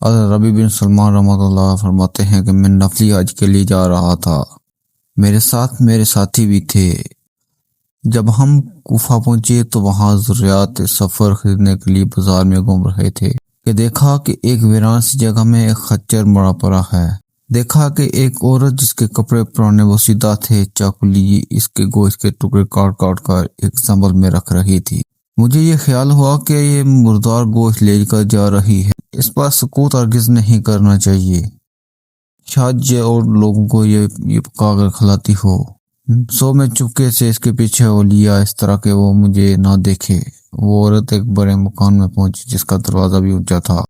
حضرت ربیع بن سلمان رحمۃ اللہ فرماتے ہیں کہ میں نفلی حج کے لیے جا رہا تھا، میرے ساتھ میرے ساتھی بھی تھے۔ جب ہم کوفہ پہنچے تو وہاں ضروریات سفر خریدنے کے لیے بازار میں گھوم رہے تھے کہ دیکھا کہ ایک ویران سی جگہ میں ایک خچر مڑا پڑا ہے۔ دیکھا کہ ایک عورت جس کے کپڑے پرانے بوسیدہ تھے چاقو لیے اس کے گوشت کے ٹکڑے کاٹ کاٹ کر ایک سنبل میں رکھ رہی تھی۔ مجھے یہ خیال ہوا کہ یہ مردار گوشت لے کر جا رہی ہے، اس پر سکوت ہرگز نہیں کرنا چاہیے، شاید یہ اور لوگوں کو یہ پکا کر کھلاتی ہو۔ سو میں چپکے سے اس کے پیچھے ہو لیا اس طرح کہ وہ مجھے نہ دیکھے۔ وہ عورت ایک بڑے مکان میں پہنچی جس کا دروازہ بھی اونچا تھا۔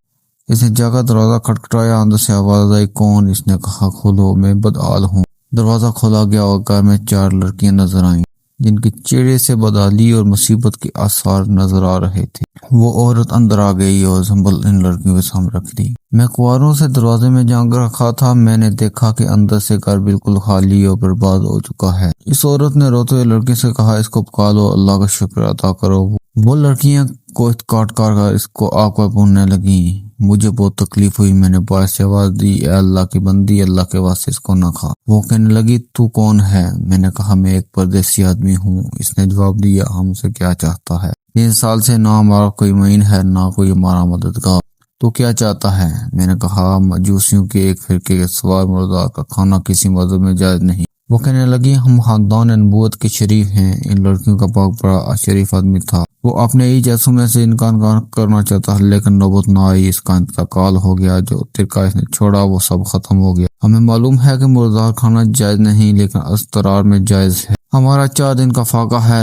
اس نے جا کر دروازہ کھٹکھٹایا، اندر سے آواز آئی، کون؟ اس نے کہا، کھولو، میں بدحال ہوں۔ دروازہ کھولا گیا اور گھر میں 4 لڑکیاں نظر آئیں جن کے چہرے سے بدحالی اور مصیبت کے آثار نظر آ رہے تھے۔ وہ عورت اندر آ گئی اور سنبل ان لڑکیوں کے سامنے رکھ دی۔ میں کنواروں سے دروازے میں جھانک رکھا تھا، میں نے دیکھا کہ اندر سے گھر بالکل خالی اور برباد ہو چکا ہے۔ اس عورت نے روتے ہوئے لڑکی سے کہا، اس کو پکا لو، اللہ کا شکر ادا کرو۔ وہ لڑکیاں گوشت کاٹ کاٹ کر اس کو آگ پر بھوننے لگیں۔ مجھے بہت تکلیف ہوئی، میں نے باہر سے آواز دی، اے اللہ کی بندی، اللہ کے واسطے اس کو نہ کھا۔ وہ کہنے لگی، تو کون ہے؟ میں نے کہا، میں ایک پردیسی آدمی ہوں۔ اس نے جواب دیا، ہم سے کیا چاہتا ہے؟ 3 سال سے نہ ہمارا کوئی معین ہے نہ کوئی ہمارا مددگار، تو کیا چاہتا ہے؟ میں نے کہا، مجوسیوں کے ایک فرقے کے سوار مردار کا کھانا کسی مذہب میں جائز نہیں۔ وہ کہنے لگی، ہم خاندان نبوت کے شریف ہیں۔ ان لڑکیوں کا باپ بڑا شریف آدمی تھا، وہ اپنے ہی جیسوں میں سے انکار کرنا چاہتا، لیکن نوبت نہ آئی، اس کا انتقال ہو گیا، جو طریقہ اس نے چھوڑا وہ سب ختم ہو گیا۔ ہمیں معلوم ہے کہ مردار کھانا جائز نہیں، لیکن اسرار میں جائز ہے۔ ہمارا 4 دن کا فاقہ ہے۔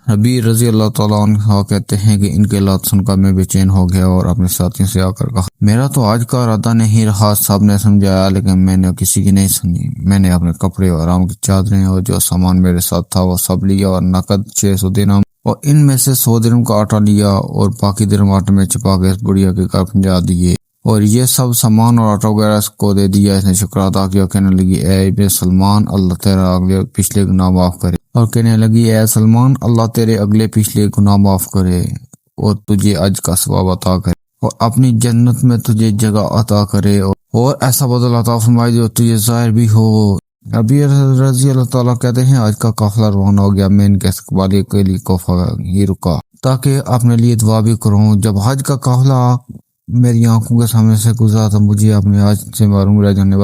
ربیع رضی اللہ تعالیٰ عنہ کہتے ہیں کہ ان کے لات سن کر میں بے چین ہو گیا اور اپنے ساتھیوں سے آ کر کہا، میرا تو آج کا ارادہ نہیں رہا۔ سب نے سمجھایا لیکن میں نے کسی کی نہیں سنی۔ میں نے اپنے کپڑے اور آرام کی چادریں اور جو سامان میرے ساتھ تھا وہ سب لیا اور نقد 600 درہم اور ان میں سے 100 درہم کا آٹا لیا اور باقی درہم آٹے میں چھپا کے اس بڑھیا کے گھر پہنچا دیے اور یہ سب سامان اور آٹا وغیرہ اس کو دے دیا۔ اس نے شکر ادا کیا، کہنے لگی، اے ابن سلمان، اللہ تیرا اگلے پچھلے گناہ معاف کرے۔ اور کہنے لگی، اے سلمان، اللہ تیرے اگلے پچھلے گناہ معاف کرے اور تجھے اجر کا ثواب عطا کرے اور اپنی جنت میں تجھے جگہ عطا کرے اور ایسا بدل عطا فرمائے جو تجھے ظاہر بھی ہو۔ ربیع رضی اللہ تعالیٰ کہتے ہیں، آج کا قافلہ روانہ ہو گیا، میں ان کے استقبال کے لیے کوفہ ہی رکا تاکہ اپنے لیے دعا بھی کروں۔ جب حج کا قافلہ میری آنکھوں کے سامنے سے گزرا تو مجھے اپنے حج سے محروم رہ جانے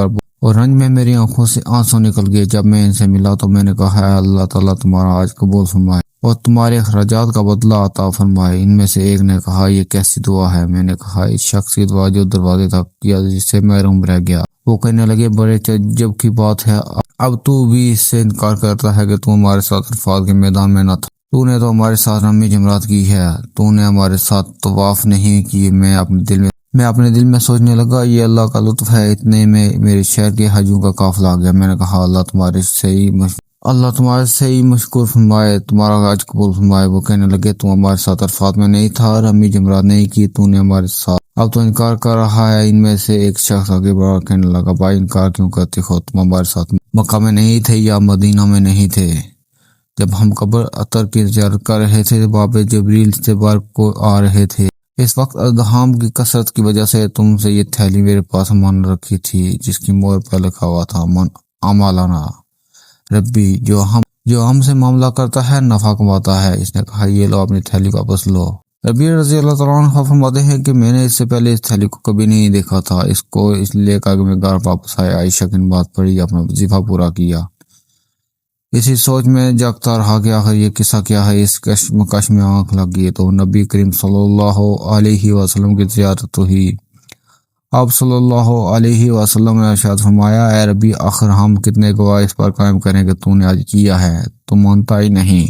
اور رنج میں میری آنکھوں سے آنسو نکل گئے۔ جب میں ان سے ملا تو میں نے کہا، اے اللہ تعالیٰ تمہارا حج قبول فرمائے اور تمہارے اخراجات کا بدلہ عطا فرمائے۔ ان میں سے ایک نے کہا، یہ کیسی دعا ہے؟ میں نے کہا، اس شخص کی دعا جو دروازے تک کیا جس سے محروم رہ گیا۔ وہ کہنے لگے، بڑے تعجب کی بات ہے، اب تو بھی اس سے انکار کرتا ہے کہ تو ہمارے ساتھ عرفات کے میدان میں نہ تھا۔ تو نے تو ہمارے ساتھ رمی جمرات کی ہے، تو نے ہمارے ساتھ طواف نہیں کی۔ میں اپنے دل میں سوچنے لگا، یہ اللہ کا لطف ہے، اتنے میں میرے شہر کے حجوں کا قافلہ آ گیا۔ میں نے کہا، اللہ تمہارے سے ہی مشکور فرمائے، تمہارا حج قبول فرمائے۔ وہ کہنے لگے، تو ہمارے ساتھ عرفات میں نہیں تھا، رمی جمرات نہیں کی، تو نے ہمارے ساتھ، اب تو انکار کر رہا ہے۔ ان میں سے ایک شخص آگے بڑھا کہنے لگا، بھائی انکار کیوں کرتے ہو؟ تم ہمارے ساتھ مکہ میں نہیں تھے یا مدینہ میں نہیں تھے؟ جب ہم قبر اطہر کی زیارت کر رہے تھے، باب جبریل سے بار کو آ رہے تھے۔ اس وقت ازدحام کی کثرت کی وجہ سے تم سے یہ تھیلی میرے پاس مان رکھی تھی جس کی مہر پر لکھا ہوا تھا، من عملنا ربی، جو ہم سے معاملہ کرتا ہے نفع کماتا ہے۔ اس نے کہا، یہ لو اپنی تھیلی واپس لو۔ ربیع رضی اللہ تعالیٰ عنہ فرماتے ہیں کہ میں نے اس سے پہلے اس تھیلی کو کبھی نہیں دیکھا تھا۔ اس کو اس لیے کہا کہ میں گھر واپس آیا، عائشہ کی بات پڑھی، اپنا وظیفہ پورا کیا۔ اسی سوچ میں جاگتا رہا کہ آخر یہ قصہ کیا ہے۔ اس کشمکش میں آنکھ لگ گئی تو نبی کریم صلی اللہ علیہ وسلم کی زیارت ہوئی۔ آپ صلی اللہ علیہ وسلم نے ارشاد فرمایا، اے ربیع، آخر ہم کتنے گواہ اس پر قائم کریں کہ تو نے حج کیا ہے؟ تو مانتا ہی نہیں۔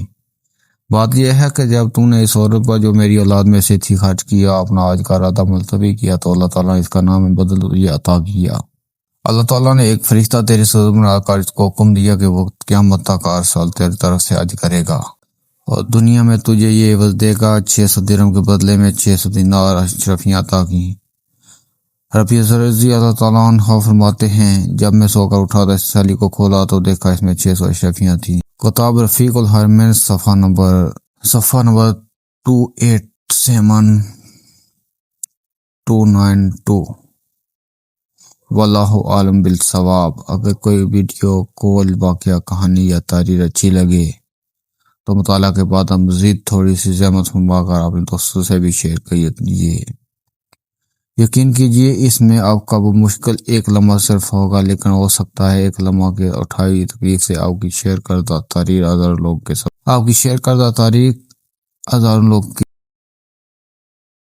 بات یہ ہے کہ جب تو نے اس عورت پر جو میری اولاد میں سے تھی خرچ کیا، اپنا حج کا ارادہ ملتوی کیا، تو اللہ تعالیٰ نے اس کا نام بدل تجھے عطا کیا۔ اللہ تعالیٰ نے ایک فرشتہ تیرے صدر بنا کر اس کو حکم دیا کہ وہ قیامت تک ہر سال تیری طرف سے حج کرے گا اور دنیا میں تجھے یہ عوض دے گا۔ 600 درہم کے بدلے میں 600 دینار اشرفیاں عطا کی۔ ربیع رضی اللہ تعالیٰ عنہ فرماتے ہیں، جب میں سو کر اٹھا تو اس تھیلی کو کھولا تو دیکھا اس میں 600 اشرفیاں تھیں۔ کتاب رفیق الحرمین صفحہ نمبر 287 292۔ واللہ عالم بالصواب۔ اگر کوئی ویڈیو کول واقعہ کہانی یا تحریر اچھی لگے تو مطالعہ کے بعد ہم مزید تھوڑی سی زحمت فرما کر اپنے دوستوں سے بھی شیئر کیجیے۔ یقین کیجیے اس میں آپ کا وہ مشکل ایک لمحہ صرف ہوگا، لیکن ہو سکتا ہے ایک لمحہ کے اٹھائی تکلیف سے آپ کی شیئر کردہ تحریر ہزاروں لوگ کے ساتھ، آپ کی شیئر کردہ تاریخ ہزاروں لوگ کی